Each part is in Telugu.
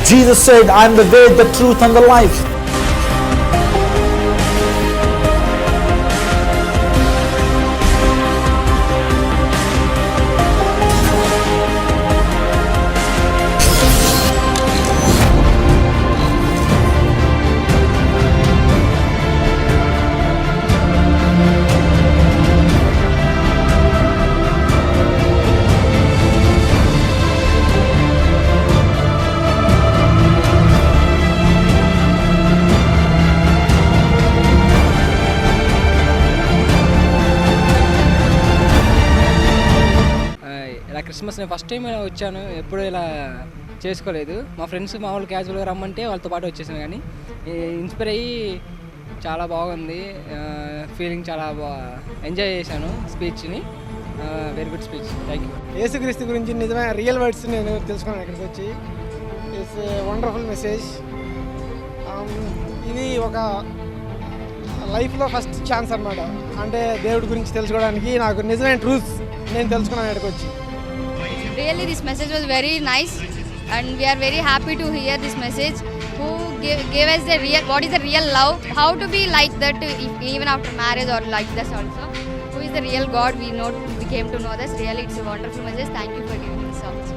Jesus said, I am the way, the truth and the life. Christmas నేను ఫస్ట్ టైం వచ్చాను, ఎప్పుడు ఇలా చేసుకోలేదు. మా ఫ్రెండ్స్ మా వాళ్ళు క్యాజువల్గా రమ్మంటే వాళ్ళతో పాటు వచ్చేసాను. కానీ ఇన్స్పైర్ అయ్యి చాలా బాగుంది, ఫీలింగ్ చాలా ఎంజాయ్ చేశాను స్పీచ్ని. Very good speech, thank you. యేసుక్రీస్తు గురించి నిజమైన రియల్ వర్డ్స్ నేను తెలుసుకున్నాను ఇక్కడికి వచ్చి. It's a wonderful message. ఇది ఒక లైఫ్లో ఫస్ట్ ఛాన్స్ అన్నమాట. అంటే దేవుడి గురించి తెలుసుకోవడానికి నాకు నిజమైన ట్రూత్స్ నేను తెలుసుకున్నాను ఇక్కడికి వచ్చి. Really, this message was very nice, and we are very happy to hear this message. Who gave us the real, what is the real love? How to be like that even after marriage or like this also? Who is the real God? We came to know this. Really, it's a wonderful message. Thank you for giving this service.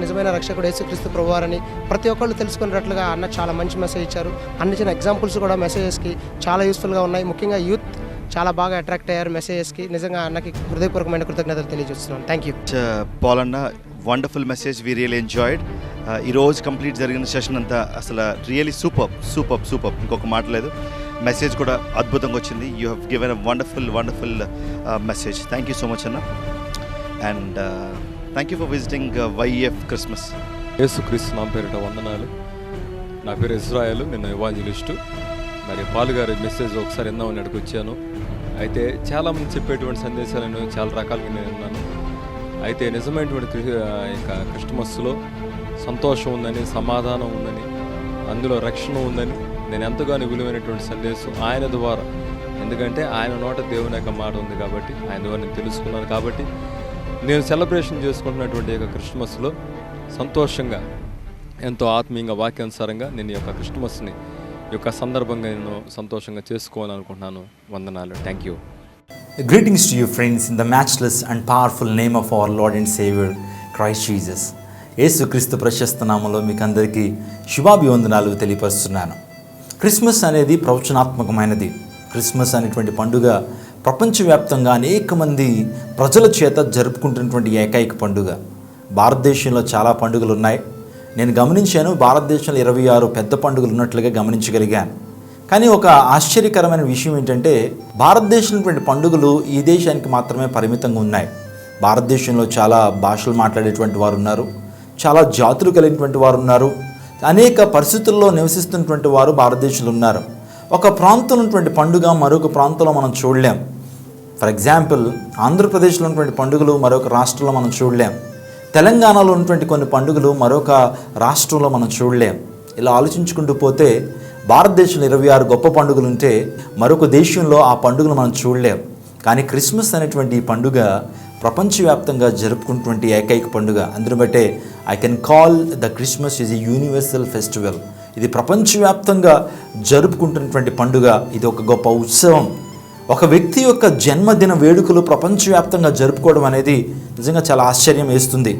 నిజమైన రక్షకుడు యేసుక్రీస్తు ప్రభువారని ప్రతి ఒక్కళ్ళు తెలుసుకున్నట్లుగా అన్న చాలా మంచి మెసేజ్ ఇచ్చారు. అన్న చిన్న ఎగ్జాంపుల్స్ కూడా మెసేజెస్కి చాలా యూస్ఫుల్గా ఉన్నాయి. ముఖ్యంగా యూత్ చాలా బాగా అట్రాక్ట్ అయ్యారు మెసేజెస్కి. నిజంగా అన్నకి హృదయపూర్వకమైన కృతజ్ఞతలు తెలియజేస్తున్నాను. Thank you. పాల్ అన్న, wonderful message, we really enjoyed. ఈరోజు కంప్లీట్ జరిగిన సెషన్ అంతా అసలు రియల్లీ సూపర్ ఇంకొక మాట లేదు. మెసేజ్ కూడా అద్భుతంగా వచ్చింది. You have given a wonderful message. Thank you so much అన్న. And thank you for visiting YF Christmas. యేసుక్రీస్తు నామ పేరిట వందనాలు. నా పేరు ఇజ్రాయెల్, నేను ఎవాంజలిస్టు. మరి పాల్ గారి మెసేజ్ ఒకసారి విందామని అక్కడికి వచ్చాను. అయితే చాలామంది చెప్పేటువంటి సందేశాలను చాలా రకాలుగా నేను విన్నాను. అయితే నిజమైనటువంటి క్రిస్మస్లో సంతోషం ఉందని, సమాధానం ఉందని, అందులో రక్షణ ఉందని నేను ఎంతగానో విలువైనటువంటి సందేశం ఆయన ద్వారా, ఎందుకంటే ఆయన నోట దేవుని యొక్క మాట ఉంది కాబట్టి ఆయన ద్వారా నేను తెలుసుకున్నాను. కాబట్టి నేను సెలబ్రేషన్ చేసుకుంటున్నటువంటి యొక్క క్రిస్మస్లో సంతోషంగా, ఎంతో ఆత్మీయంగా, వాక్యానుసారంగా నేను ఈ యొక్క క్రిస్మస్ని యొక్క సందర్భంగా నేను సంతోషంగా చేసుకోవాలనుకుంటున్నాను. వందనాలు. Thank you. Greetings to you friends in the matchless and powerful name of our Lord and Savior Christ Jesus. యేసుక్రీస్తు ప్రశస్త నామములో మీకు అందరికీ శుభాభివందనాలు తెలియపరుస్తున్నాను. క్రిస్మస్ అనేది ప్రవచనాత్మకమైనది. క్రిస్మస్ అనేటువంటి పండుగ ప్రపంచవ్యాప్తంగా అనేక మంది ప్రజల చేత జరుపుకుంటున్నటువంటి ఏకైక పండుగ. భారతదేశంలో చాలా పండుగలు ఉన్నాయి. నేను గమనించాను, భారతదేశంలో 26 పెద్ద పండుగలు ఉన్నట్లుగా గమనించగలిగాను. కానీ ఒక ఆశ్చర్యకరమైన విషయం ఏంటంటే, భారతదేశంలో పండుగలు ఈ దేశానికి మాత్రమే పరిమితంగా ఉన్నాయి. భారతదేశంలో చాలా భాషలు మాట్లాడేటువంటి వారు ఉన్నారు, చాలా జాతులు కలిగినటువంటి వారు ఉన్నారు, అనేక పరిస్థితుల్లో నివసిస్తున్నటువంటి వారు భారతదేశంలో ఉన్నారు. ఒక ప్రాంతంలో ఉన్నటువంటి పండుగ మరొక ప్రాంతంలో మనం చూడలేం. ఫర్ ఎగ్జాంపుల్, ఆంధ్రప్రదేశ్లో ఉన్నటువంటి పండుగలు మరొక రాష్ట్రంలో మనం చూడలేం. తెలంగాణలో ఉన్నటువంటి కొన్ని పండుగలు మరొక రాష్ట్రంలో మనం చూడలేం. ఇలా ఆలోచించుకుంటూ పోతే భారతదేశంలో 26 గొప్ప పండుగలు ఉంటే మరొక దేశంలో ఆ పండుగలు మనం చూడలేం. కానీ క్రిస్మస్ అనేటువంటి ఈ పండుగ ప్రపంచవ్యాప్తంగా జరుపుకున్నటువంటి ఏకైక పండుగ. అందును బట్టే I can call the Christmas is a universal festival. ఇది ప్రపంచవ్యాప్తంగా జరుపుకుంటున్నటువంటి పండుగ. ఇది ఒక గొప్ప ఉత్సవం. ఒక వ్యక్తి యొక్క జన్మదిన వేడుకలు ప్రపంచవ్యాప్తంగా జరుపుకోవడం అనేది నిజంగా చాలా ఆశ్చర్యం వేస్తుంది.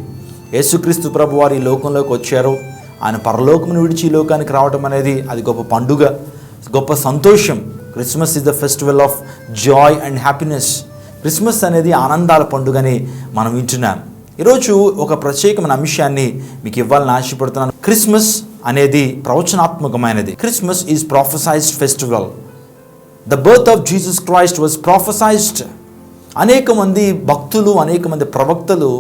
యేసుక్రీస్తు ప్రభు వారు ఈ లోకంలోకి వచ్చారు. ఆయన పరలోకమును విడిచి ఈ లోకానికి రావడం అనేది అది గొప్ప పండుగ, గొప్ప సంతోషం. Christmas is the festival of Joy and happiness. Christmas అనేది ఆనందాల పండుగని మనం వింటున్నాం. ఈరోజు ఒక ప్రత్యేకమైన అంశాన్ని మీకు ఇవ్వాలని ఆశపడుతున్నాను. క్రిస్మస్ అనేది ప్రవచనాత్మకమైనది. Christmas is prophesied festival. The birth of Jesus Christ was prophesied. అనేక మంది భక్తులు, అనేక మంది ప్రవక్తలు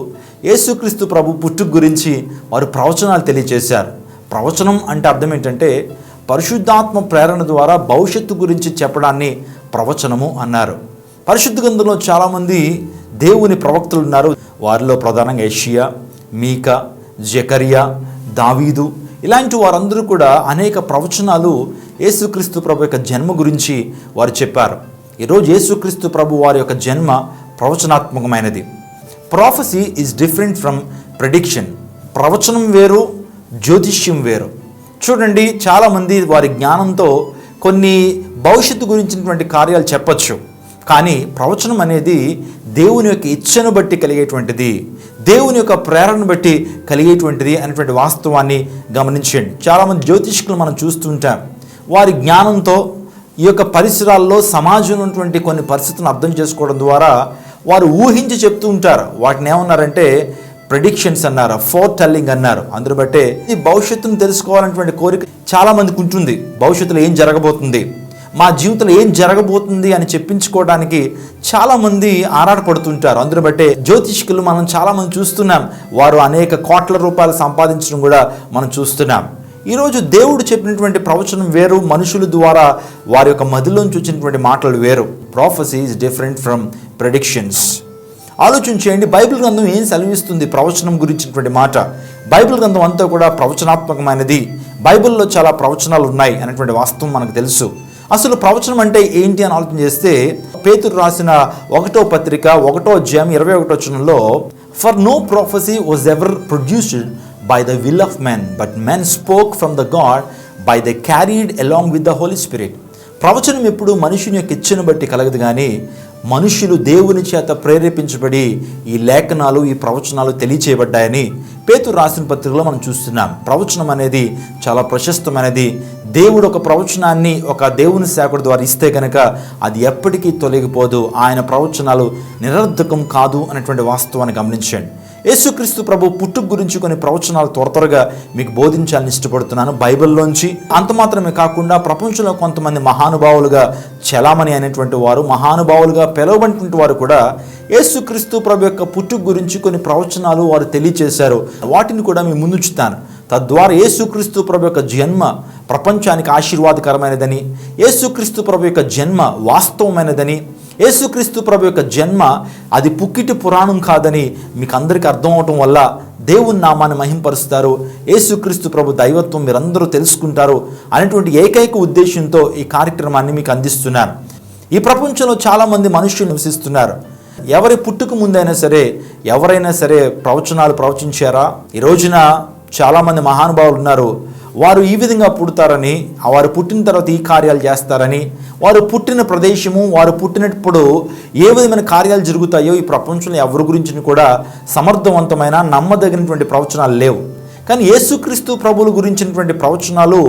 యేసుక్రీస్తు ప్రభు పుట్టుక గురించి వారు ప్రవచనాలు తెలియజేశారు. ప్రవచనం అంటే అర్థం ఏంటంటే పరిశుద్ధాత్మ ప్రేరణ ద్వారా భవిష్యత్తు గురించి చెప్పడాన్ని ప్రవచనము అన్నారు. పరిశుద్ధ గ్రంథంలో చాలామంది దేవుని ప్రవక్తలు ఉన్నారు. వారిలో ప్రధానంగా యెషయా, మీకా, జకరియా, దావీదు ఇలాంటి వారందరూ కూడా అనేక ప్రవచనాలు యేసుక్రీస్తు ప్రభు యొక్క జన్మ గురించి వారు చెప్పారు. ఈరోజు యేసుక్రీస్తు ప్రభు వారి యొక్క జన్మ ప్రవచనాత్మకమైనది. Prophecy is different from prediction. ప్రవచనం వేరు, జ్యోతిష్యం వేరు. చూడండి, చాలామంది వారి జ్ఞానంతో కొన్ని భవిష్యత్తు గురించినటువంటి కార్యాలు చెప్పచ్చు. కానీ ప్రవచనం అనేది దేవుని యొక్క ఇచ్చను బట్టి కలిగేటువంటిది, దేవుని యొక్క ప్రేరణను బట్టి కలిగేటువంటిది అనేటువంటి వాస్తవాన్ని గమనించండి. చాలామంది జ్యోతిష్కులు మనం చూస్తుంటాం, వారి జ్ఞానంతో ఈ యొక్క పరిసరాల్లో సమాజంలో ఉన్నటువంటి కొన్ని పరిస్థితులను అర్థం చేసుకోవడం ద్వారా వారు ఊహించి చెప్తూ ఉంటారు. వాటిని ఏమన్నారంటే ప్రెడిక్షన్స్ అన్నారు, ఫోర్ టెల్లింగ్ అన్నారు. అందులో బట్టే ఈ భవిష్యత్తును తెలుసుకోవాలనేటువంటి కోరిక చాలామందికి ఉంటుంది. భవిష్యత్తులో ఏం జరగబోతుంది, మా జీవితంలో ఏం జరగబోతుంది అని చెప్పించుకోవడానికి చాలామంది ఆరాటపడుతుంటారు. అందులో బట్టే జ్యోతిష్కులు మనం చాలామంది చూస్తున్నాం, వారు అనేక కోట్ల రూపాయలు సంపాదించడం కూడా మనం చూస్తున్నాం. ఈరోజు దేవుడు చెప్పినటువంటి ప్రవచనం వేరు, మనుషుల ద్వారా వారి యొక్క మదిలోంచి వచ్చినటువంటి మాటలు వేరు. Prophecy is different from predictions. ఆలోచించేయండి, బైబిల్ గ్రంథం ఏం సెలవిస్తుంది ప్రవచనం గురించినటువంటి మాట. బైబిల్ గ్రంథం అంతా కూడా ప్రవచనాత్మకమైనది. బైబిల్లో చాలా ప్రవచనాలు ఉన్నాయి అనేటువంటి వాస్తవం మనకు తెలుసు. అసలు ప్రవచనం అంటే ఏంటి అని ఆలోచన చేస్తే, పేతురు రాసిన 1వ పత్రిక 1వ అధ్యాయం 21వ వచనంలో, for no prophecy was ever produced by the will of men, but men spoke from the God by they carried along with the Holy Spirit. ప్రవచనం ఎప్పుడు మనుషుని యొక్క ఇచ్చను బట్టి కలగదు, కానీ మనుషులు దేవుని చేత ప్రేరేపించబడి ఈ లేఖనాలు, ఈ ప్రవచనాలు తెలియచేయబడ్డాయని పేతురు రాసిన పత్రికలో మనం చూస్తున్నాం. ప్రవచనం అనేది చాలా ప్రశస్తమైనది. దేవుడు ఒక ప్రవచనాన్ని ఒక దేవుని సేవకుడి ద్వారా ఇస్తే కనుక అది ఎప్పటికీ తొలగిపోదు. ఆయన ప్రవచనాలు నిరర్ధకం కాదు అనేటువంటి వాస్తవాన్ని గమనించండి. యేసుక్రీస్తు ప్రభు పుట్టుక గురించి కొన్ని ప్రవచనాలు త్వరగా మీకు బోధించాలని ఇష్టపడుతున్నాను బైబిల్లోంచి. అంత మాత్రమే కాకుండా ప్రపంచంలో కొంతమంది మహానుభావులుగా చలామణి అయినటువంటి వారు, మహానుభావులుగా పిలువబడినటువంటి వారు కూడా యేసుక్రీస్తు ప్రభు యొక్క పుట్టుక గురించి కొన్ని ప్రవచనాలు వారు తెలియచేశారు. వాటిని కూడా మీ ముందుంచుతాను. తద్వారా యేసుక్రీస్తు ప్రభు యొక్క జన్మ ప్రపంచానికి ఆశీర్వాదకరమైనదని, యేసుక్రీస్తు ప్రభు యొక్క జన్మ వాస్తవమైనదని, యేసుక్రీస్తు ప్రభు యొక్క జన్మ అది పుక్కిటి పురాణం కాదని మీకు అందరికీ అర్థం అవటం వల్ల దేవుని నామాన్ని మహింపరుస్తారు. యేసుక్రీస్తు ప్రభు దైవత్వం మీరందరూ తెలుసుకుంటారు అనేటువంటి ఏకైక ఉద్దేశంతో ఈ కార్యక్రమాన్ని మీకు అందిస్తున్నాను. ఈ ప్రపంచంలో చాలామంది మనుషులు నివసిస్తున్నారు. ఎవరి పుట్టుక ముందైనా సరే ఎవరైనా సరే ప్రవచనాలు ప్రవచించారా? ఈ రోజున చాలామంది మహానుభావులు ఉన్నారు. వారు ఈ విధంగా పుడతారని, వారు పుట్టిన తర్వాత ఈ కార్యాలు చేస్తారని, వారు పుట్టిన ప్రదేశము, వారు పుట్టినప్పుడు ఏ విధమైన కార్యాలు జరుగుతాయో ఈ ప్రపంచంలో ఎవరి గురించి కూడా సమర్థవంతమైన నమ్మదగినటువంటి ప్రవచనాలు లేవు. కానీ యేసుక్రీస్తు ప్రభువుల గురించినటువంటి ప్రవచనాలు,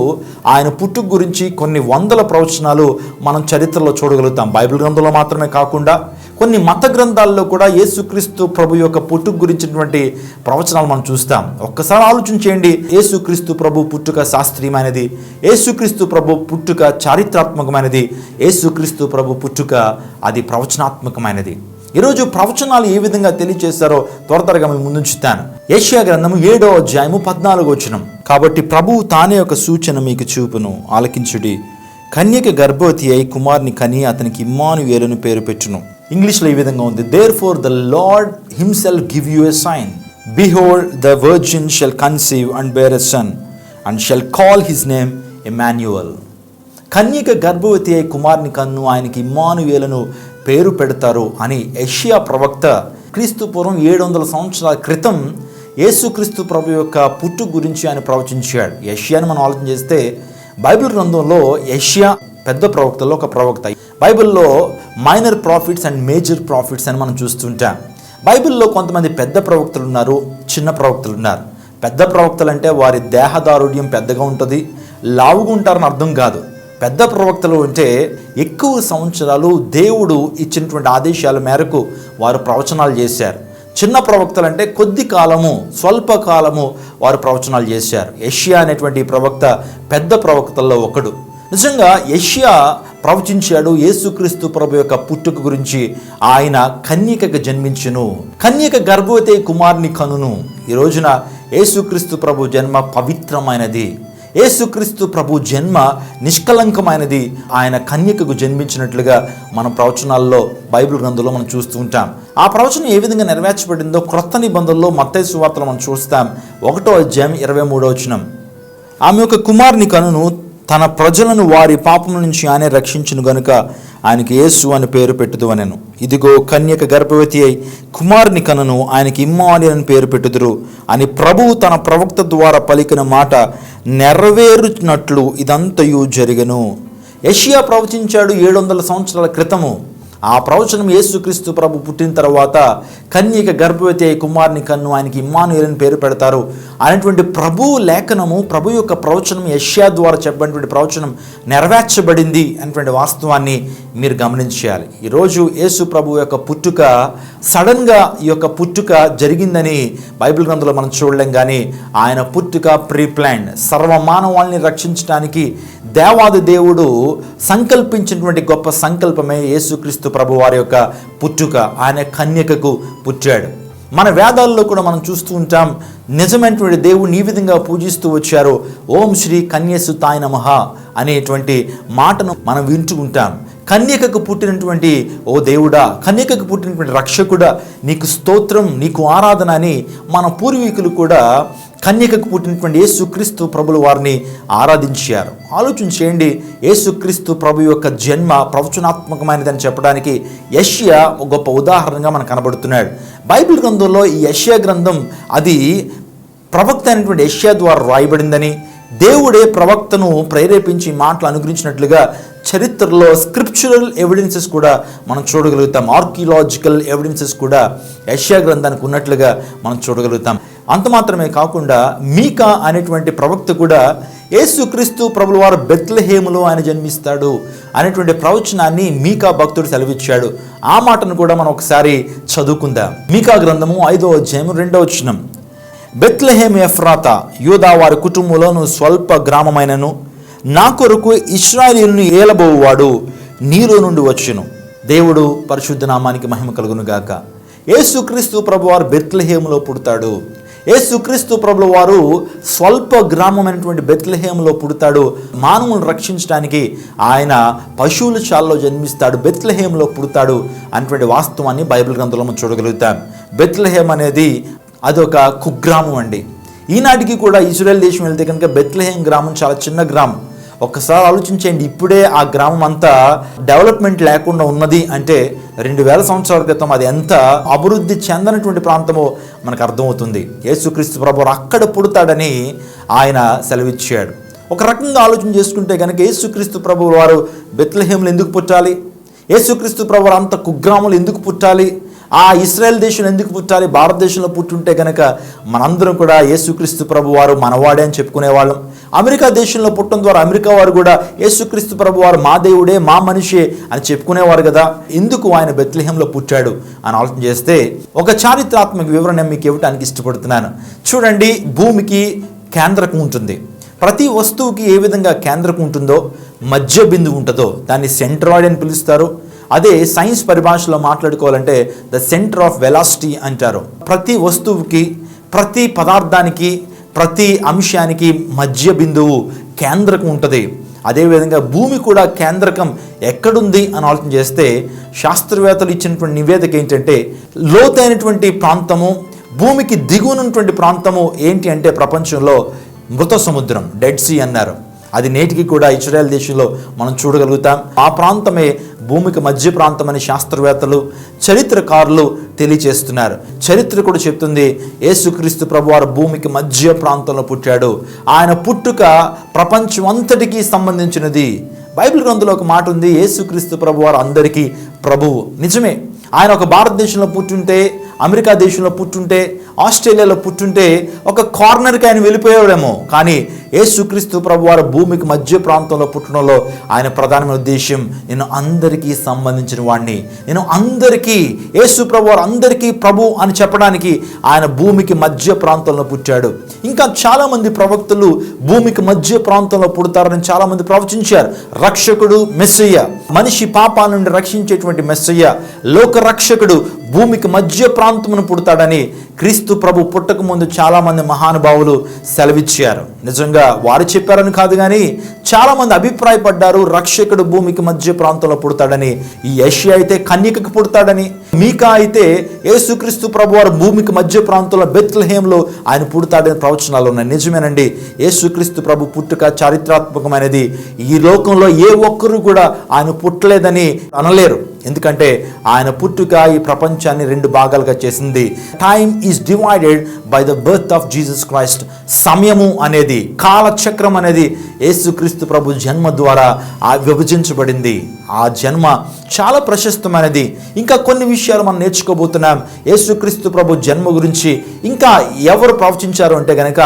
ఆయన పుట్టుక గురించి కొన్ని వందల ప్రవచనాలు మనం చరిత్రలో చూడగలుగుతాం. బైబిల్ గ్రంథంలో మాత్రమే కాకుండా కొన్ని మత గ్రంథాల్లో కూడా యేసుక్రీస్తు ప్రభు యొక్క పుట్టుక గురించినటువంటి ప్రవచనాలు మనం చూస్తాం. ఒక్కసారి ఆలోచన చేయండి, యేసుక్రీస్తు ప్రభు పుట్టుక శాస్త్రీయమైనది, యేసుక్రీస్తు ప్రభు పుట్టుక చారిత్రాత్మకమైనది, యేసుక్రీస్తు ప్రభు పుట్టుక అది ప్రవచనాత్మకమైనది. ఈరోజు ప్రవచనాలు ఏ విధంగా తెలియజేశారో త్వరగా మేము ముందుంచుతాను. యెషయా గ్రంథము 7వ అధ్యాయము 14వ వచనం, కాబట్టి ప్రభువు తానే ఒక సూచన మీకు చూపును, ఆలకించుడి. కన్యక గర్భవతి అయి కుమారుని కని అతనికి ఇమ్మానుయేలును పేరు పెట్టును. ఇంగ్లీష్లో ఈ విధంగా ఉంది, therefore the lord himself give you a sign, behold the virgin shall conceive and bear a son and shall call his name Emmanuel. కన్యక గర్భవతి అయి కుమారుని కన్ను, ఆయనకి ఇమ్మానుయేలును పేరు పెడతారు అని యెషయా ప్రవక్త క్రీస్తు పూర్వం 700 సంవత్సరాల క్రితం యేసుక్రీస్తు ప్రభు యొక్క పుట్టుక గురించి ఆయన ప్రవచించాడు. యెషయాని మనం ఆలోచన చేస్తే బైబిల్ గ్రంథంలో యెషయా పెద్ద ప్రవక్తల్లో ఒక ప్రవక్త. బైబిల్లో minor prophets and major prophets అని మనం చూస్తుంటాం. బైబిల్లో కొంతమంది పెద్ద ప్రవక్తలు ఉన్నారు, చిన్న ప్రవక్తలు ఉన్నారు. పెద్ద ప్రవక్తలు అంటే వారి దేహదారుఢ్యం పెద్దగా ఉంటుంది, లావుగా ఉంటారని అర్థం కాదు. పెద్ద ప్రవక్తలు అంటే ఎక్కువ సంవత్సరాలు దేవుడు ఇచ్చినటువంటి ఆదేశాల మేరకు వారు ప్రవచనాలు చేశారు. చిన్న ప్రవక్తలు అంటే కొద్ది కాలము, స్వల్ప కాలము వారు ప్రవచనాలు చేశారు. యెషయా అనేటువంటి ప్రవక్త పెద్ద ప్రవక్తల్లో ఒకడు. నిజంగా యెషయా ప్రవచించాడు యేసుక్రీస్తు ప్రభు యొక్క పుట్టుక గురించి. ఆయన కన్యకగా జన్మించును, కన్యక గర్భవతి కుమారుని కనును. ఈ రోజున యేసుక్రీస్తు ప్రభు జన్మ పవిత్రమైనది, యేసుక్రీస్తు ప్రభు జన్మ నిష్కలంకమైనది. ఆయన కన్యకకు జన్మించినట్లుగా మనం ప్రవచనాల్లో బైబిల్ గ్రంథంలో మనం చూస్తూ ఉంటాం. ఆ ప్రవచనం ఏ విధంగా నెరవేర్చబడిందో క్రొత్త నిబంధనలో మత్తయి సువార్తలో మనం చూస్తాం. 1వ అధ్యాయం 23వ వచనం, ఆమె ఒక కుమారుని కనును, తన ప్రజలను వారి పాపముల నుంచి ఆయనే రక్షించును గనుక ఆయనకి యేసు అని పేరు పెట్టుదు అనెను. ఇదిగో కన్యక గర్భవతి అయి కుమారుని కనను, ఆయనకి ఇమ్మానుయేలు అని పేరు పెట్టుదురు అని ప్రభువు తన ప్రవక్త ద్వారా పలికిన మాట నెరవేరునట్లు ఇదంతయు జరిగెను. యెషయా ప్రవచించాడు 700 సంవత్సరాల క్రితము. ఆ ప్రవచనం యేసుక్రీస్తు ప్రభు పుట్టిన తర్వాత కన్యక గర్భవతి అయి కుమారుని కన్ను, ఆయనకి ఇమ్మానుయేలు అని పేరు పెడతారు అనేటువంటి ప్రభు లేఖనము, ప్రభు యొక్క ప్రవచనం, యెషయా ద్వారా చెప్పబడినటువంటి ప్రవచనం నెరవేర్చబడింది అనేటువంటి వాస్తవాన్ని మీరు గమనించాలి. ఈరోజు యేసు ప్రభు యొక్క పుట్టుక సడన్గా ఈ యొక్క పుట్టుక జరిగిందని బైబిల్ గ్రంథంలో మనం చూడలేం. కానీ ఆయన పుట్టుక ప్రీప్లాన్డ్, సర్వమానవాళిని రక్షించడానికి దేవాది దేవుడు సంకల్పించినటువంటి గొప్ప సంకల్పమే యేసుక్రీస్తు ప్రభు వారి యొక్క పుట్టుక. ఆయన కన్యకకు పుట్టాడు. మన వేదాల్లో కూడా మనం చూస్తూ ఉంటాం, నిజమైనటువంటి దేవుడిని ఈ విధంగా పూజిస్తూ వచ్చారు. ఓం శ్రీ కన్యసుతాయ నమః అనేటువంటి మాటను మనం వింటూ ఉంటాం. కన్యకకు పుట్టినటువంటి ఓ దేవుడా, కన్యకకు పుట్టినటువంటి రక్షకుడా, నీకు స్తోత్రం, నీకు ఆరాధన అని మన పూర్వీకులు కూడా కన్యకకు పుట్టినటువంటి యేసుక్రీస్తు ప్రభుల వారిని ఆరాధించారు. ఆలోచన చేయండి, యేసుక్రీస్తు ప్రభు యొక్క జన్మ ప్రవచనాత్మకమైనదని చెప్పడానికి యెషయా ఒక గొప్ప ఉదాహరణగా మనకు కనబడుతున్నాడు. బైబిల్ గ్రంథంలో ఈ యెషయా గ్రంథం అది ప్రవక్త అయినటువంటి యెషయా ద్వారా రాయబడిందని, దేవుడే ప్రవక్తను ప్రేరేపించి మాటలు అనుగ్రహించినట్లుగా చరిత్రలో స్క్రిప్చురల్ ఎవిడెన్సెస్ కూడా మనం చూడగలుగుతాం. ఆర్కియలాజికల్ ఎవిడెన్సెస్ కూడా యెషయా గ్రంథానికి ఉన్నట్లుగా మనం చూడగలుగుతాం. అంత మాత్రమే కాకుండా మీకా అనేటువంటి ప్రవక్త కూడా యేసుక్రీస్తు ప్రభుల వారు బెత్లెహేములో ఆయన జన్మిస్తాడు అనేటువంటి ప్రవచనాన్ని మీకా భక్తుడు సెలవిచ్చాడు. ఆ మాటను కూడా మనం ఒకసారి చదువుకుందాం. మీకా గ్రంథము 5వ అధ్యాయం 2వ వచనం. బెత్లెహేము ఎఫ్రాతా, యూదా వారి కుటుంబంలోను స్వల్ప గ్రామమైనను నా కొరకు ఇశ్రాయేలును ఏలబోవాడు నీలో నుండి వచ్చును. దేవుడు పరిశుద్ధ నామానికి మహిమ కలుగును గాక. యేసుక్రీస్తు ప్రభువారు బెత్లెహేములో పుడతాడు. యేసుక్రీస్తు ప్రభుల వారు స్వల్ప గ్రామమైనటువంటి బెత్లెహేములో పుడతాడు. మానవులను రక్షించడానికి ఆయన పశువుల చాల్లో జన్మిస్తాడు, బెత్లెహేములో పుడతాడు అనేటువంటి వాస్తవాన్ని బైబిల్ గ్రంథంలో మనం చూడగలుగుతాం. బెత్లెహేమ్ అనేది అదొక కుగ్రామం అండి. ఈనాటికి కూడా ఇజ్రాయెల్ దేశం వెళ్తే కనుక బెత్లెహేమ్ గ్రామం చాలా చిన్న గ్రామం. ఒక్కసారి ఆలోచించండి, ఇప్పుడే ఆ గ్రామం అంతా డెవలప్మెంట్ లేకుండా ఉన్నది అంటే 2000 సంవత్సరాల క్రితం అది ఎంత అభివృద్ధి చెందనటువంటి ప్రాంతమో మనకు అర్థమవుతుంది. యేసుక్రీస్తు ప్రభువు అక్కడ పుడతాడని ఆయన సెలవిచ్చాడు. ఒక రకంగా ఆలోచన చేసుకుంటే కనుక యేసుక్రీస్తు ప్రభువు వారు బెత్లెహేములో ఎందుకు పుట్టాలి? యేసుక్రీస్తు ప్రభువు అంత కుగ్రామంలో ఎందుకు పుట్టాలి? ఆ ఇశ్రాయేల్ దేశంలో ఎందుకు పుట్టాలి? భారతదేశంలో పుట్టుంటే కనుక మనందరం కూడా యేసుక్రీస్తు ప్రభు వారు మనవాడే అని చెప్పుకునేవాళ్ళం. అమెరికా దేశంలో పుట్టడం ద్వారా అమెరికా వారు కూడా యేసుక్రీస్తు ప్రభు వారు మా దేవుడే, మా మనిషే అని చెప్పుకునేవారు కదా. ఎందుకు ఆయన బెత్లెహేములో పుట్టాడు అని ఆలోచన చేస్తే ఒక చారిత్రాత్మక వివరణ మీకు ఇవ్వడానికి ఇష్టపడుతున్నాను. చూడండి, భూమికి కేంద్రకం ఉంటుంది. ప్రతి వస్తువుకి ఏ విధంగా కేంద్రకం ఉంటుందో, మధ్య బిందువు ఉంటుందో దాన్ని సెంట్రాయిడ్ అని పిలుస్తారు. అదే సైన్స్ పరిభాషలో మాట్లాడుకోవాలంటే ద సెంటర్ ఆఫ్ వెలాసిటీ అంటారు. ప్రతి వస్తువుకి, ప్రతి పదార్థానికి, ప్రతి అంశానికి మధ్య బిందువు కేంద్రకం ఉంటుంది. అదేవిధంగా భూమి కూడా కేంద్రకం ఎక్కడుంది అని ఆలోచన చేస్తే శాస్త్రవేత్తలు ఇచ్చినటువంటి నివేదిక ఏంటంటే లోతైనటువంటి ప్రాంతము, భూమికి దిగువనటువంటి ప్రాంతము ఏంటి అంటే ప్రపంచంలో మృత సముద్రం, డెడ్ సీ అన్నారు. అది నేటికి కూడా ఇజ్రాయెల్ దేశంలో మనం చూడగలుగుతాం. ఆ ప్రాంతమే భూమికి మధ్య ప్రాంతం అని శాస్త్రవేత్తలు, చరిత్రకారులు తెలియచేస్తున్నారు. చరిత్ర కూడా చెప్తుంది యేసుక్రీస్తు ప్రభువారు భూమికి మధ్య ప్రాంతంలో పుట్టాడు. ఆయన పుట్టుక ప్రపంచం అంతటికీ సంబంధించినది. బైబిల్ గ్రంథంలో ఒక మాట ఉంది, యేసుక్రీస్తు ప్రభువారు అందరికీ ప్రభువు. నిజమే, ఆయన ఒక భారతదేశంలో పుట్టుంటే, అమెరికా దేశంలో పుట్టుంటే, ఆస్ట్రేలియాలో పుట్టుంటే ఒక కార్నర్కి ఆయన వెళ్ళిపోయాడేమో. కానీ యేసుక్రీస్తు ప్రభువారు భూమికి మధ్య ప్రాంతంలో పుట్టడంలో ఆయన ప్రధానమైన ఉద్దేశం, నేను అందరికీ సంబంధించిన వాడిని, నేను అందరికీ, యేసు ప్రభువారు అందరికీ ప్రభు అని చెప్పడానికి ఆయన భూమికి మధ్య ప్రాంతంలో పుట్టాడు. ఇంకా చాలామంది ప్రవక్తలు భూమికి మధ్య ప్రాంతంలో పుడతారని చాలామంది ప్రవచించారు. రక్షకుడు మెస్సయ్య, మనిషి పాపాల నుండి రక్షించేటువంటి మెస్సయ్య, లోక రక్షకుడు, భూమికి మధ్య ప్రాంతమును పుడతాడని క్రీస్తు ప్రభు పుట్టక ముందు చాలామంది మహానుభావులు సెలవిచ్చారు. నిజంగా వారు చెప్పారని కాదు, కానీ చాలామంది అభిప్రాయపడ్డారు రక్షకుడు భూమికి మధ్య ప్రాంతంలో పుడతాడని. ఈ యెషయా అయితే కన్యకకు పుడతాడని, మీకా అయితే యేసుక్రీస్తు ప్రభు వారు భూమికి మధ్య ప్రాంతంలో బెత్లెహేంలో ఆయన పుడతాడని ప్రవచనాలు ఉన్నాయి. నిజమేనండి, యేసుక్రీస్తు ప్రభు పుట్టుక చారిత్రాత్మకమైనది. ఈ లోకంలో ఏ ఒక్కరు కూడా ఆయన పుట్టలేదని అనలేరు. ఎందుకంటే ఆయన పుట్టుక ఈ ప్రపంచాన్ని 2 భాగాలుగా చేసింది. Time is divided by the birth of Jesus Christ. సమయము అనేది, కాలచక్రం అనేది యేసుక్రీస్తు ప్రభు జన్మ ద్వారా విభజించబడింది. ఆ జన్మ చాలా ప్రశస్తమైనది. ఇంకా కొన్ని విషయాలు మనం నేర్చుకోబోతున్నాం యేసుక్రీస్తు ప్రభు జన్మ గురించి. ఇంకా ఎవరు ప్రవచించారు అంటే గనక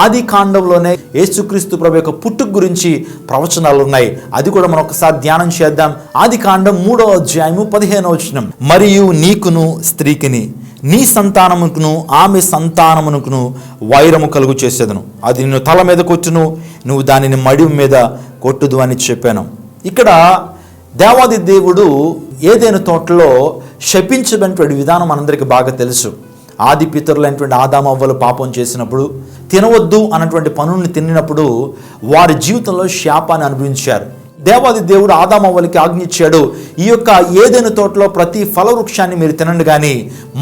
ఆది కాండంలోనే యేసుక్రీస్తు ప్రభు యొక్క పుట్టుక గురించి ప్రవచనాలు ఉన్నాయి. అది కూడా మనం ఒకసారి ధ్యానం చేద్దాం. ఆది కాండం 3వ అధ్యాయము 15వ వచనం. మరియు నీకును స్త్రీకిని నీ సంతానముకును ఆమె సంతానమునకును వైరము కలుగు చేసేదను. అది నిన్ను తల మీద కొట్టును, నువ్వు దానిని మడి మీద కొట్టుదు అని చెప్పాను. ఇక్కడ దేవాది దేవుడు ఏదైనా తోటలో శపించబడినటువంటి విధానం మనందరికీ బాగా తెలుసు. ఆది పితరులైనటువంటి ఆదాము అవ్వలు పాపం చేసినప్పుడు, తినవద్దు అన్నటువంటి పనుల్ని తిన్నప్పుడు వారి జీవితంలో శాపాన్ని అనుభవించారు. దేవాది దేవుడు ఆదాము అవ్వలకి ఆజ్ఞించాడు, ఈ యొక్క ఏదైనా తోటలో ప్రతి ఫల వృక్షాన్ని మీరు తినండి, కానీ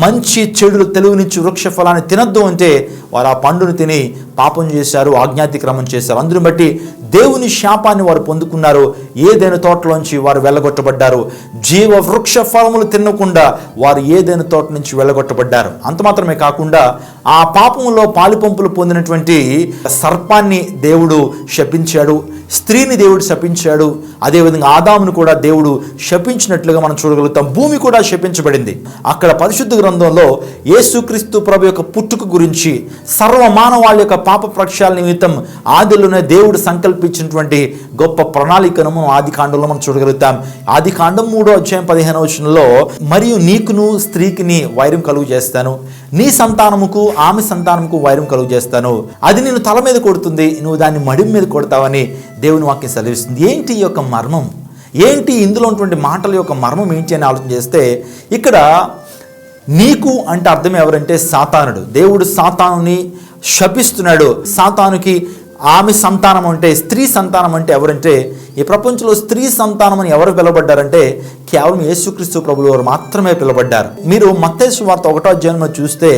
మంచి చెడులు తెలివినిచ్చి వృక్ష ఫలాన్ని తినద్దు అంటే వారు ఆ పండును తిని పాపం చేశారు, ఆజ్ఞాతిక్రమం చేశారు. అందుని బట్టి దేవుని శాపాన్ని వారు పొందుకున్నారు. ఏదైనా తోటలోంచి వారు వెళ్ళగొట్టబడ్డారు. జీవ వృక్ష ఫలములు తినకుండా వారు ఏదైనా తోట నుంచి వెళ్ళగొట్టబడ్డారు. అంత మాత్రమే కాకుండా ఆ పాపంలో పాలిపంపులు పొందినటువంటి సర్పాన్ని దేవుడు శపించాడు, స్త్రీని దేవుడు శపించాడు. అదేవిధంగా ఆదామును కూడా దేవుడు శపించినట్లుగా మనం చూడగలుగుతాం. భూమి కూడా శపించబడింది. అక్కడ పరిశుద్ధ గ్రంథంలో యేసుక్రీస్తు ప్రభు యొక్క పుట్టుక గురించి, సర్వ మానవాళి యొక్క పాప ప్రక్షాళన నిమిత్తం ఆదిలోనే దేవుడు సంకల్పించినటువంటి గొప్ప ప్రణాళికను మనం ఆది కాండంలో మనం చూడగలుగుతాం. ఆది కాండం 3వ అధ్యాయం 15వ వచనంలో, మరియు నీకును స్త్రీకిని వైరం కలుగు చేస్తాను, నీ సంతానముకు ఆమె సంతానముకు వైరం కలుగు చేస్తాను, అది నిన్ను తల మీద కొడుతుంది, నువ్వు దాన్ని మడి మీద కొడతావని దేవుని వాక్యం సెలవిస్తుంది. ఏంటి ఈ యొక్క మర్మం? ఏంటి ఇందులో ఉన్నటువంటి మాటల యొక్క మర్మం ఏంటి అని ఆలోచన చేస్తే, ఇక్కడ నీకు అంటే అర్థం ఎవరంటే సాతానుడు. దేవుడు సాతానుని శపిస్తున్నాడు. సాతానుకి ఆమె సంతానం అంటే, స్త్రీ సంతానం అంటే ఎవరంటే, ఈ ప్రపంచంలో స్త్రీ సంతానం అని ఎవరు పిలువబడ్డారంటే కేవలం యేసుక్రీస్తు ప్రభువు వారు మాత్రమే పిలువబడ్డారు. మీరు మత్తయి సువార్త 1వ అధ్యాయంలో చూస్తే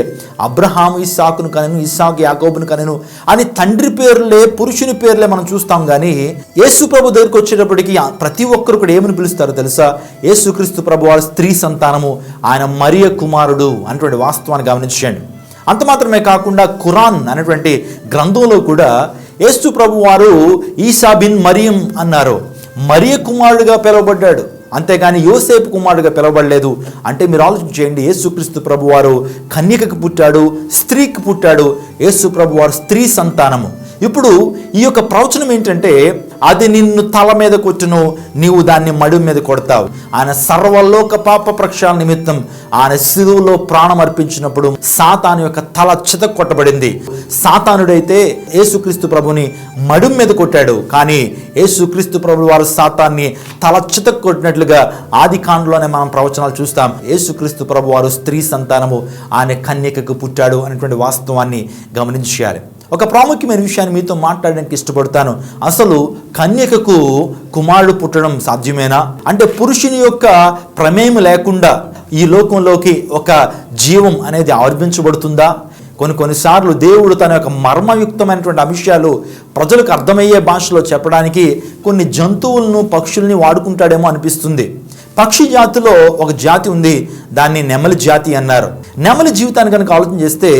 అబ్రహాము ఇస్సాకును కనెను, ఇస్సాకు యాకోబును కనెను అని తండ్రి పేర్లే, పురుషుని పేర్లే మనం చూస్తాం. కానీ యేసు ప్రభు దగ్గరికి వచ్చేటప్పటికి ప్రతి ఒక్కరు కూడా ఏమని పిలుస్తారో తెలుసా? యేసుక్రీస్తు ప్రభు వారు స్త్రీ సంతానము, ఆయన మరియ కుమారుడు అనేటువంటి వాస్తవాన్ని గమనించండి. అంత మాత్రమే కాకుండా ఖురాన్ అనేటువంటి గ్రంథంలో కూడా యేసు ప్రభు వారు ఈసా బిన్ మరియం అన్నారు. మరియ కుమారుడుగా పిలువబడ్డాడు, అంతేగాని యోసేపు కుమారుడుగా పిలువబడలేదు. అంటే మీరు ఆలోచన చేయండి, యేసుక్రీస్తు ప్రభు వారు కన్యకకు పుట్టాడు, స్త్రీకి పుట్టాడు. యేసు ప్రభు వారు స్త్రీ సంతానము. ఇప్పుడు ఈ యొక్క ప్రవచనం ఏంటంటే, అది నిన్ను తల మీద కొట్టును, నీవు దాన్ని మడి మీద కొడతావు. ఆయన సర్వలోక పాప ప్రక్షాళన నిమిత్తం ఆయన శిలువలో ప్రాణం అర్పించినప్పుడు సాతాను యొక్క తల చిత కొట్టబడింది. సాతానుడైతే యేసుక్రీస్తు ప్రభుని మడి మీద కొట్టాడు, కానీ యేసుక్రీస్తు ప్రభు వారు సాతాన్ని తల చిత కొట్టినట్లుగా ఆది కాండంలోనే మనం ప్రవచనాలు చూస్తాం. యేసుక్రీస్తు ప్రభు వారు స్త్రీ సంతానము, ఆయన కన్యకకు పుట్టాడు అనేటువంటి వాస్తవాన్ని గమనించాలి. ఒక ప్రాముఖ్యమైన విషయాన్ని మీతో మాట్లాడడానికి ఇష్టపడతాను. అసలు కన్యకకు కుమారుడు పుట్టడం సాధ్యమేనా? అంటే పురుషుని యొక్క ప్రమేయం లేకుండా ఈ లోకంలోకి ఒక జీవం అనేది ఆవిర్భించబడుతుందా? కొన్నిసార్లు దేవుడు తన యొక్క మర్మయుక్తమైనటువంటి అంశాలు ప్రజలకు అర్థమయ్యే భాషలో చెప్పడానికి కొన్ని జంతువులను, పక్షుల్ని వాడుకుంటాడేమో అనిపిస్తుంది. పక్షి జాతిలో ఒక జాతి ఉంది, దాన్ని నెమలి జాతి అన్నారు. నెమలి జీవితాన్ని కనుక ఆలోచన చేస్తే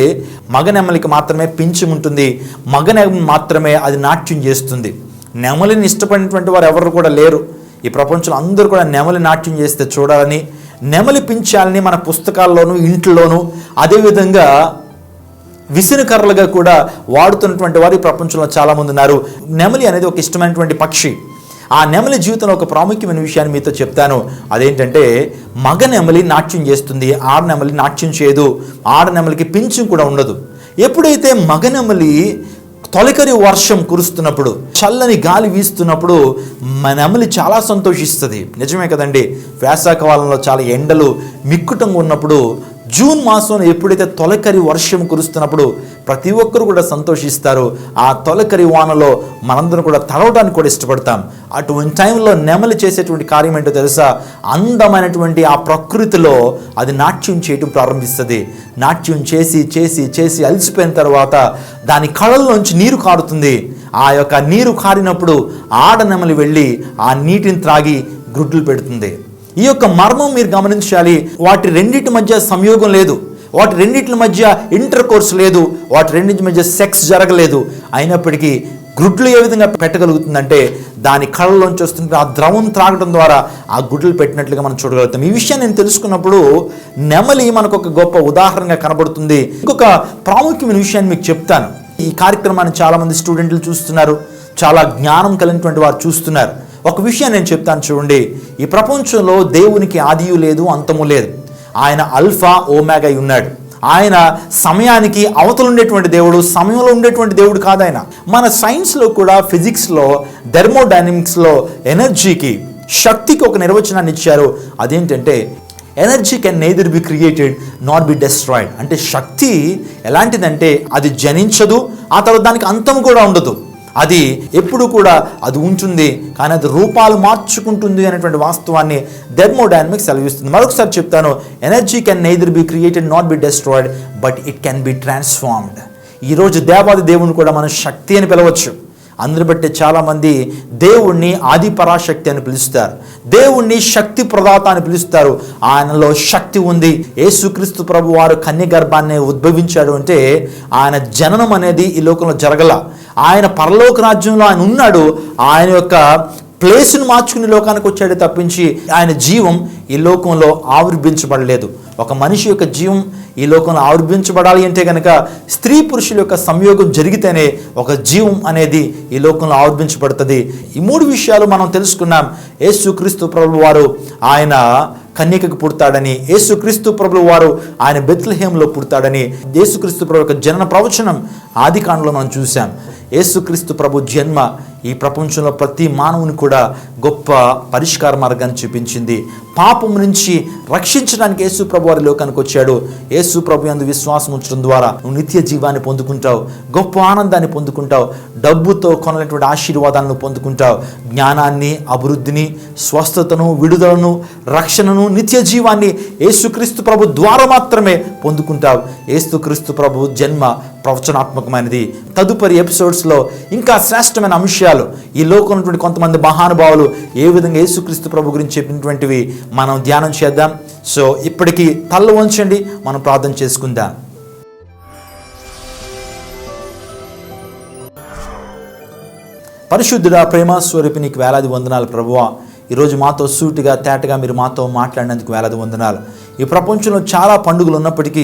మగ నెమలికి మాత్రమే పింఛం ఉంటుంది, మగ నెమలి మాత్రమే అది నాట్యం చేస్తుంది. నెమలిని ఇష్టపడినటువంటి వారు ఎవరు కూడా లేరు ఈ ప్రపంచంలో. అందరూ కూడా నెమలి నాట్యం చేస్తే చూడాలని, నెమలి పించాలని మన పుస్తకాల్లోనూ ఇంట్లోనూ, అదేవిధంగా విసినకర్రలుగా కూడా వాడుతున్నటువంటి వారు ఈ ప్రపంచంలో చాలామంది ఉన్నారు. నెమలి అనేది ఒక ఇష్టమైనటువంటి పక్షి. ఆ నెమలి జీవితంలో ఒక ప్రాముఖ్యమైన విషయాన్ని మీతో చెప్తాను. అదేంటంటే, మగ నెమలి నాట్యం చేస్తుంది, ఆడ నెమలి నాట్యం చేయదు. ఆడ నెమలికి పింఛం కూడా ఉండదు. ఎప్పుడైతే మగ నెమలి తొలకరి వర్షం కురుస్తున్నప్పుడు, చల్లని గాలి వీస్తున్నప్పుడు నెమలి చాలా సంతోషిస్తుంది. నిజమే కదండి. వేసవికాలంలో చాలా ఎండలు మిక్కుటంగా ఉన్నప్పుడు, జూన్ మాసంలో ఎప్పుడైతే తొలకరి వర్షం కురుస్తున్నప్పుడు ప్రతి ఒక్కరు కూడా సంతోషిస్తారు. ఆ తొలకరి వానలో మనందరం కూడా తడవడానికి కూడా ఇష్టపడతాం. అటువంటి టైంలో నెమలి చేసేటువంటి కార్యం ఏంటో తెలుసా? అందమైనటువంటి ఆ ప్రకృతిలో అది నాట్యం చేయటం ప్రారంభిస్తుంది. నాట్యం చేసి చేసి చేసి అలసిపోయిన తర్వాత దాని కళ్ళల్లోంచి నీరు కారుతుంది. ఆ యొక్క నీరు కారినప్పుడు ఆడనెమలి వెళ్ళి ఆ నీటిని త్రాగి గుడ్లు పెడుతుంది. ఈ యొక్క మర్మం మీరు గమనించాలి. వాటి రెండింటి మధ్య సంయోగం లేదు, వాటి రెండింటి మధ్య ఇంటర్ కోర్స్ లేదు, వాటి రెండింటి మధ్య సెక్స్ జరగలేదు. అయినప్పటికీ గుడ్లు ఏ విధంగా పెట్టగలుగుతుందంటే దాని కళ్ళలోంచి వస్తుంటే ఆ ద్రవం త్రాగడం ద్వారా ఆ గుడ్లు పెట్టినట్లుగా మనం చూడగలుగుతాం. ఈ విషయాన్ని నేను తెలుసుకున్నప్పుడు నెమలి మనకు ఒక గొప్ప ఉదాహరణగా కనబడుతుంది. ఇంకొక ప్రాముఖ్యమైన విషయాన్ని మీకు చెప్తాను. ఈ కార్యక్రమాన్ని చాలామంది స్టూడెంట్లు చూస్తున్నారు, చాలా జ్ఞానం కలిగినటువంటి వారు చూస్తున్నారు. ఒక విషయం నేను చెప్తాను చూడండి. ఈ ప్రపంచంలో దేవునికి ఆదియు లేదు, అంతము లేదు. ఆయన అల్ఫా ఓమేగా ఉన్నాడు. ఆయన సమయానికి అవతలు ఉండేటువంటి దేవుడు, సమయంలో ఉండేటువంటి దేవుడు కాదు ఆయన. మన సైన్స్లో కూడా, ఫిజిక్స్లో, థెర్మోడైనమిక్స్లో ఎనర్జీకి, శక్తికి ఒక నిర్వచనాన్ని ఇచ్చారు. అదేంటంటే energy can neither be created not be destroyed. అంటే శక్తి ఎలాంటిదంటే అది జనించదు, ఆ తర్వాత దానికి అంతం కూడా ఉండదు. అది ఎప్పుడు కూడా అది ఉంటుంది, కానీ అది రూపాలు మార్చుకుంటుంది అనేటువంటి వాస్తవాన్ని థెర్మోడైనమిక్స్ సెలవిస్తుంది. మరొకసారి చెప్తాను, energy can neither be created not be destroyed but it can be transformed. ఈరోజు దేవాది దేవుని కూడా మనం శక్తి అని పిలవచ్చు. అందరి బట్టి చాలామంది దేవుణ్ణి ఆది పరాశక్తి అని పిలుస్తారు, దేవుణ్ణి శక్తి ప్రదాత అని పిలుస్తారు. ఆయనలో శక్తి ఉంది. యేసుక్రీస్తు ప్రభు వారు కన్య గర్భాన్ని ఉద్భవించాడు అంటే ఆయన జననం అనేది ఈ లోకంలో జరగల. ఆయన పరలోక రాజ్యంలో ఆయన ఉన్నాడు. ఆయన యొక్క ప్లేస్ను మార్చుకుని లోకానికి వచ్చాడు తప్పించి ఆయన జీవం ఈ లోకంలో ఆవిర్భించబడలేదు. ఒక మనిషి యొక్క జీవం ఈ లోకంలో ఆవిర్భించబడాలి అంటే కనుక స్త్రీ పురుషుల యొక్క సంయోగం జరిగితేనే ఒక జీవం అనేది ఈ లోకంలో ఆవిర్భించబడుతుంది. ఈ మూడు విషయాలు మనం తెలుసుకున్నాం. యేసుక్రీస్తు ప్రభు వారు ఆయన కన్యకకు పుడతాడని, యేసుక్రీస్తు ప్రభు వారు ఆయన బెత్లెహేంలో పుడతాడని, యేసుక్రీస్తు ప్రభు యొక్క జనన ప్రవచనం ఆదికాండలో మనం చూసాం. యేసుక్రీస్తు ప్రభు జన్మ ఈ ప్రపంచంలో ప్రతి మానవుని కూడా గొప్ప పరిష్కార మార్గాన్ని చూపించింది. పాపం నుంచి రక్షించడానికి యేసు ప్రభు వారి లోకానికి వచ్చాడు. యేసు ప్రభు యందు విశ్వాసం ఉంచడం ద్వారా నువ్వు నిత్య జీవాన్ని పొందుకుంటావు, గొప్ప ఆనందాన్ని పొందుకుంటావు, డబ్బుతో కొనలేటువంటి ఆశీర్వాదాలను పొందుకుంటావు, జ్ఞానాన్ని, అభివృద్ధిని, స్వస్థతను, విడుదలను, రక్షణను, నిత్య జీవాన్ని యేసుక్రీస్తు ప్రభు ద్వారా మాత్రమే పొందుకుంటావు. యేసుక్రీస్తు ప్రభు జన్మ ప్రవచనాత్మకమైనది. తదుపరి ఎపిసోడ్స్లో ఇంకా శ్రేష్టమైన అంశాలు, ఈ లోకంలో ఉన్నటువంటి కొంతమంది మహానుభావులు ఏ విధంగా యేసుక్రీస్తు ప్రభు గురించి చెప్పినటువంటివి మనం ధ్యానం చేద్దాం. సో ఇప్పటికీ తల్ల వంచండి, మనం ప్రార్థన చేసుకుందాం. పరిశుద్ధుడా, ప్రేమ స్వరూపి, నీకు వేలాది వందనాలు ప్రభువా. ఈరోజు మాతో సూటిగా తేటగా మీరు మాతో మాట్లాడినందుకు వేలాది వందనాలు. ఈ ప్రపంచంలో చాలా పండుగలు ఉన్నప్పటికీ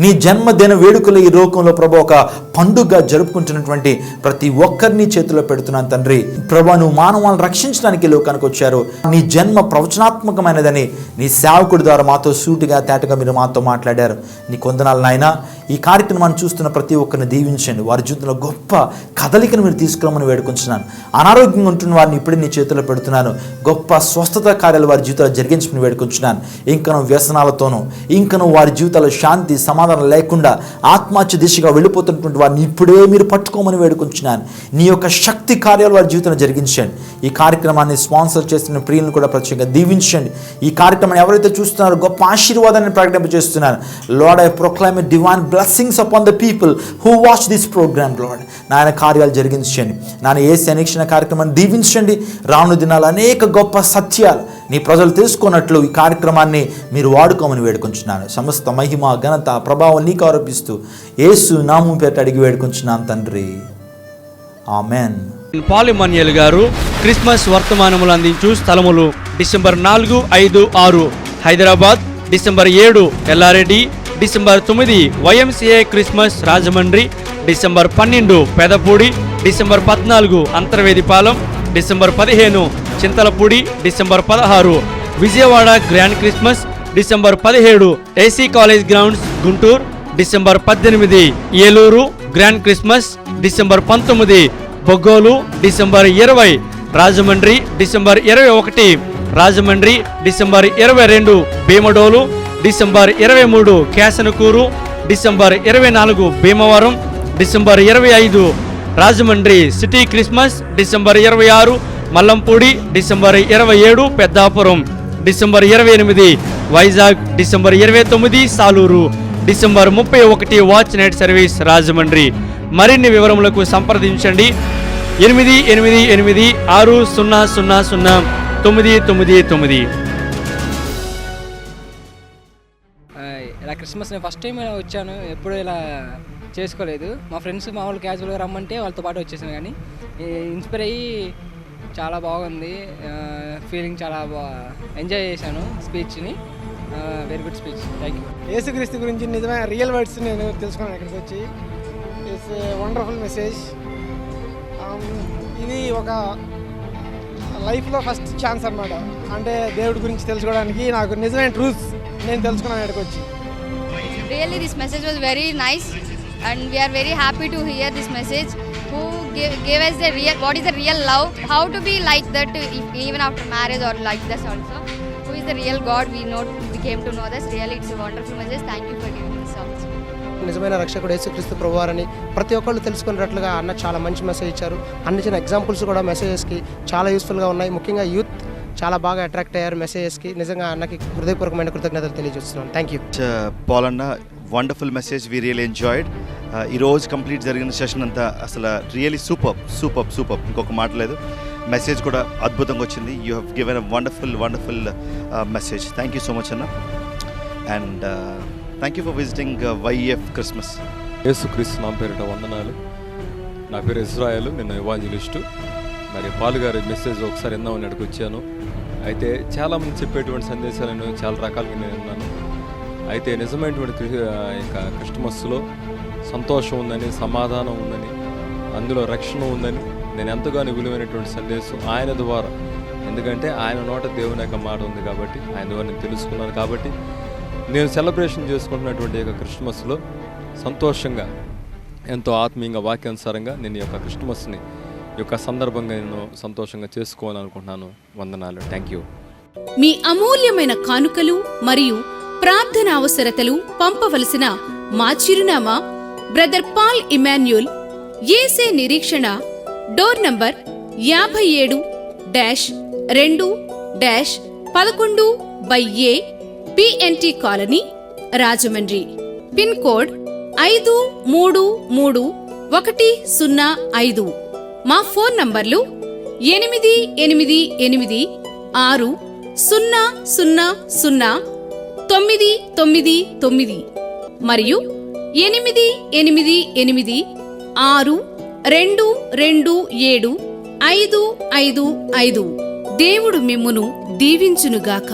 నీ జన్మదిన వేడుకలు ఈ లోకంలో ప్రభు ఒక పండుగగా జరుపుకుంటున్నటువంటి ప్రతి ఒక్కరిని చేతిలో పెడుతున్నాను తండ్రి. ప్రభు, నువ్వు మానవాలను రక్షించడానికి లోకానికి వచ్చారు. నీ జన్మ ప్రవచనాత్మకమైనదని నీ సేవకుడి ద్వారా మాతో సూటిగా తేటగా మీరు మాతో మాట్లాడారు. నీ కొందనాలు నాయనా. ఈ కార్యక్రమాన్ని చూస్తున్న ప్రతి ఒక్కరిని దీవించండి. వారి జీవితంలో గొప్ప కదలికను మీరు తీసుకురామని వేడుకుంటున్నాను. అనారోగ్యంగా ఉంటున్న వారిని ఇప్పుడే నీ చేతిలో పెడుతున్నాను. గొప్ప స్వస్థత కార్యాలు వారి జీవితాలు జరిగించమని వేడుకుంటున్నాను. ఇంకను వ్యసనాలతోనూ, ఇంకను వారి జీవితాల్లో శాంతి సమాధానం లేకుండా ఆత్మహత్య దిశగా వెళ్ళిపోతున్నటువంటి వారిని ఇప్పుడే మీరు పట్టుకోమని వేడుకుంటున్నాను. నీ యొక్క శక్తి కార్యాలు వారి జీవితంలో జరిగించండి. ఈ కార్యక్రమాన్ని స్పాన్సర్ చేస్తున్న ప్రియులను కూడా ప్రత్యేకంగా దీవించండి. ఈ కార్యక్రమాన్ని ఎవరైతే చూస్తున్నారో గొప్ప ఆశీర్వాదాన్ని ప్రకటింపజేస్తున్నాను. Lord, I proclaim divine blessings upon the people who watch this programme. Lord, నాయన కార్యాలు జరిగించండి. నాన్న యేసు అనేక్షణ కార్యక్రమాన్ని దీవించండి. రాను దినాలు అనేక గొప్ప సత్యాలు నీ ప్రజలు తెలుసుకున్నట్లు ఈ కార్యక్రమాన్ని మీరు వాడుకోమని వేడుకుంటున్నాను. సమస్త మహిమ, ఘనత, ప్రభావం నీకు ఆరోపిస్తూ యేసు నామం పేట అడిగి వేడుకుంటున్నాను తండ్రి. ఆమెన్. పాల్ ఇమ్మాన్యుయల్ గారు క్రిస్మస్ వర్తమానములు అందించు స్థలములు: December 4, 5, 6 Hyderabad, December 7 Yellareddy, December 9 YMCA Christmas Rajahmundry, December 12 Pedapudi, December 14 Antarvedipalem, December 15 Chintalapudi, December 16 Vijayawada grand Christmas, December 17 AC college grounds Guntur, December 18 Eluru, grand Christmas December 19, Boggolu December 20, Rajahmundry December 21, Rajahmundry December 22, Bhimadolu December 23, Kesanakuru December 24, Bhimavaram December 25, Rajahmundry city Christmas December 26, Mallampudi December 27, Peddapuram December 28, Vizag December 29, Saluru December 31 watch night service Rajahmundry. మరిన్ని వివరములకు సంప్రదించండి 8886000999. ఇలా క్రిస్మస్ నేను ఫస్ట్ టైం వచ్చాను, ఎప్పుడు ఇలా చేసుకోలేదు. మా ఫ్రెండ్స్ మామూలు క్యాజువల్గా రమ్మంటే వాళ్ళతో పాటు వచ్చేసాను. కానీ ఇన్స్పైర్ అయ్యి చాలా బాగుంది, ఫీలింగ్ చాలా ఎంజాయ్ చేశాను స్పీచ్ని. Very good speech, thank you. యేసుక్రీస్తు గురించి నిజమైన రియల్ వర్డ్స్ నేను తెలుసుకున్నాను ఇక్కడికి వచ్చి. It's a wonderful message. ఇది ఒక లైఫ్లో ఫస్ట్ ఛాన్స్ అన్నమాట. అంటే దేవుడి గురించి తెలుసుకోవడానికి నాకు నిజమైన ట్రూత్స్ నేను తెలుసుకున్నాను ఇక్కడికి వచ్చి. Really, this message was very nice, and we are very happy to hear this message. Who gave us the real, what is the real love? How to be like that even after marriage or like this also. Who is the real God? We came to know this. Really, it's a wonderful message. Thank you for giving this also. నిజమైన రక్షకుడు యేసుక్రీస్తు ప్రభువారని ప్రతి ఒక్కళ్ళు తెలుసుకునేటట్లుగా అన్న చాలా మంచి మెసేజ్ ఇచ్చారు. అన్న చిన్న ఎగ్జాంపుల్స్ కూడా మెసేజెస్కి చాలా యూస్ఫుల్గా ఉన్నాయి. ముఖ్యంగా యూత్ చాలా బాగా అట్రాక్ట్ అయ్యారు మెసేజెస్కి. నిజంగా అన్నకి హృదయపూర్వకమైన కృతజ్ఞతలు తెలియజేస్తున్నాను. Thank you. పాల్ అన్న, wonderful message, we really enjoyed. ఈరోజు కంప్లీట్ జరిగిన సెషన్ అంతా అసలు రియలీ సూపర్. ఇంకొక మాట లేదు, మెసేజ్ కూడా అద్భుతంగా వచ్చింది. You have given a wonderful message. Thank you so much అన్న. And thank you for visiting YF Christmas. యేసుక్రీస్తు నామ పేరిట వందనాలు. నా పేరు ఇజ్రాయల్, నేను ఎవాంజలిస్టు. మరి పాలు గారి మెసేజ్ ఒకసారి విందామని అక్కడికి వచ్చాను. అయితే చాలామంది చెప్పేటువంటి సందేశాలను చాలా రకాలుగా నేను విన్నాను. అయితే నిజమైనటువంటి ఇంకా క్రిస్మస్లో సంతోషం ఉందని, సమాధానం ఉందని, అందులో రక్షణ ఉందని నేను ఎంతగానో విలువైనటువంటి సందేశం ఆయన ద్వారా, ఎందుకంటే ఆయన నోట దేవుని యొక్క మాట ఉంది కాబట్టి ఆయన ద్వారా నేను తెలుసుకున్నాను. కాబట్టి నేను సెలబ్రేషన్ చేసుకుంటున్నటువంటి యొక్క క్రిస్మస్లో సంతోషంగా, ఎంతో ఆత్మీయంగా, వాక్యానుసారంగా నేను ఈ యొక్క క్రిస్మస్ని యొక్క సందర్భంగా నేను సంతోషంగా చేసుకోవాలనుకుంటున్నాను. వందనాలు. Thank you. మీ అమూల్యమైన కానుకలు మరియు ప్రార్థన అవసరతలు పంపవలసిన మా చిరునామా బ్రదర్ పాల్ ఇమాన్యుల్, యేసే నిరీక్షణ, door number 57-2-11-A, PNT colony, Rajahmundry. Pin code 533105. మా ఫోన్ నంబర్లు 888860000999 మరియు 8886227555. దేవుడు మిమ్మును దీవించునుగాక.